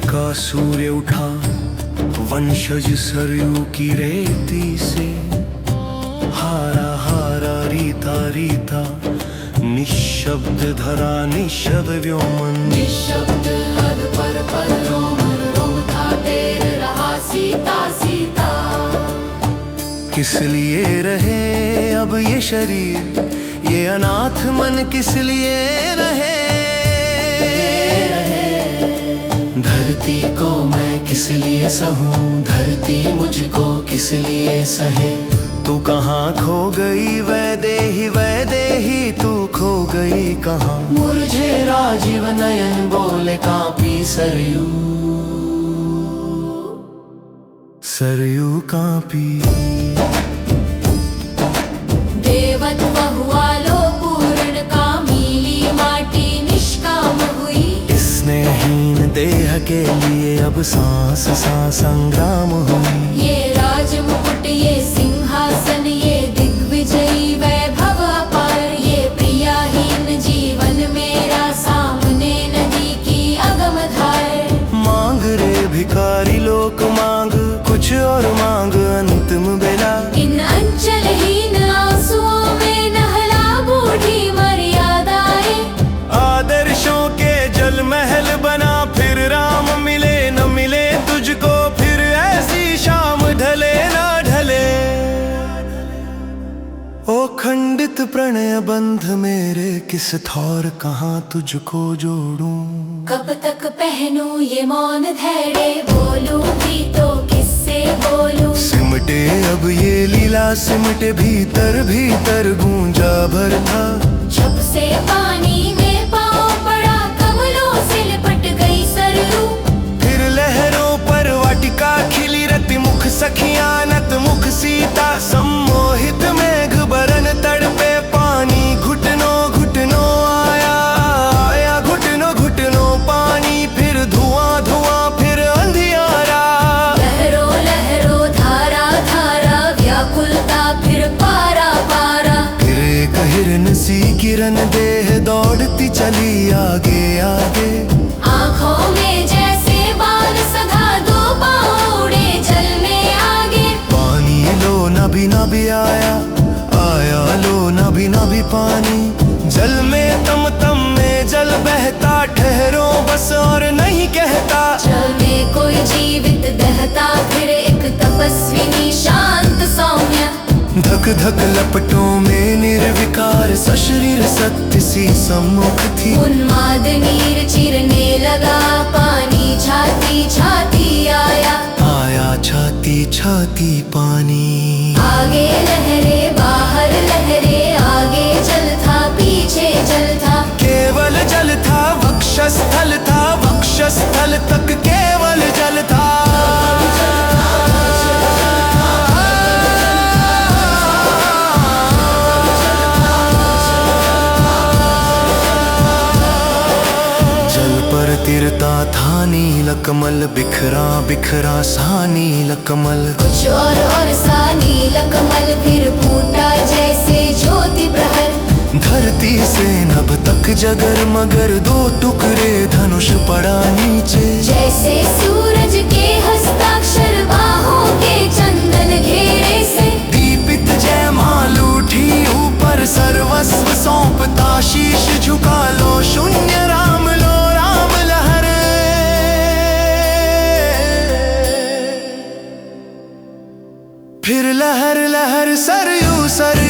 का सूर्य उठा वंशज सरयू की रेती से, हारा हारा रीता रीता निशब्द धरा निशब्द व्योमन, निशब्द हद पर रोमन रोम था टेर रहा सीता सीता। किस लिए रहे अब ये शरीर, ये अनाथ मन किस लिए रहे। धरती को मैं किस लिए सहूं, धरती मुझको किस लिए सहे। तू कहाँ खो गई वैदेही तू खो गई कहाँ। मुरझे राजीव नयन बोले कांपी सरयू, सरयू कांपी। देवत्व हुआ लो पूर्ण, कामिली माटी निष्काम हुई। स्नेहहीन देह के लिए अब सांस सांस संग्राम हुई। ये राजमुकुट ये सिंहासन ये दिग्विजयी वैभव अपार, ये प्रियाहीन जीवन मेरा सामने नदी की अगम धार। मांग रे भिखारी लोक मांग, कुछ और मांग अंतिम बेला। इन अंचलहीन आंसुओं में नहला बूढ़ी मर्यादाएं। आदर्शों के जल महल बना, फिर राम मिले न मिले तुझको, फिर ऐसी शाम ढले ना ढले। ओ खंडित प्रणय बंध मेरे, किस थौर कहाँ तुझको जोड़ूं। कब तक पहनूं ये मौन धैर्य, बोलूं भी तो किससे बोलूं। सिमटे अब ये लीला सिमटे, भीतर भीतर गूंजा भर था। जब से पानी में पाँव पड़ा, कमलों से लिपट गई सरयू। फिर लहरों पर वाटिका खिली, रति मुख सखियां नत मुख सीता। सम्मोहित मेघ बरन तड़पे, पानी घुटनों घुटनों आया आया, घुटनों घुटनों पानी। फिर धुआं धुआं फिर अंधियारा, लहरों लहरों धारा धारा व्याकुलता फिर पारा पारा। फिर एक हिरन सी किरण देह दौड़ती चली आगे आगे। आँखों में जैसे बाल सदा दो पाँव उड़े जल में आगे। पानी लो नभी नभी आया आया, लो नभी नभी पानी। जल में तम तम में जल बहता, ठहरो बस और नहीं कहता। जल में कोई जीवित दहता, फिर एक तपस्विनी शांत सौम्य। धक धक लपटों में निर्विकार, सशरीर सत्य सी सम्मुख थी। उन्माद नीर चिरने लगा, पानी छाती छाती आया। आया छाती छाती पानी। आगे लहरे बाहर लहरे, आगे जल था पीछे जल था। केवल जल था वक्षस्थल था, वक्षस्थल तक केवल जल था। तिरता था नील कमल, बिखरा बिखरा सा नील कमल। कुछ और सा नील कमल, फिर फूटा जैसे ज्योति प्रहर। धरती से नभ तक जगर मगर, दो टुकड़े धनुष पड़ा नीचे। जैसे सूरज के हस्ताक्षर बाहों के चंदन घेरे से। दीपित जय माल उठी ऊपर, सर्वस्व सौंपता शीश झुका लो। शून्य राम लो राम लहर, फिर लहर लहर सरयू सरयू।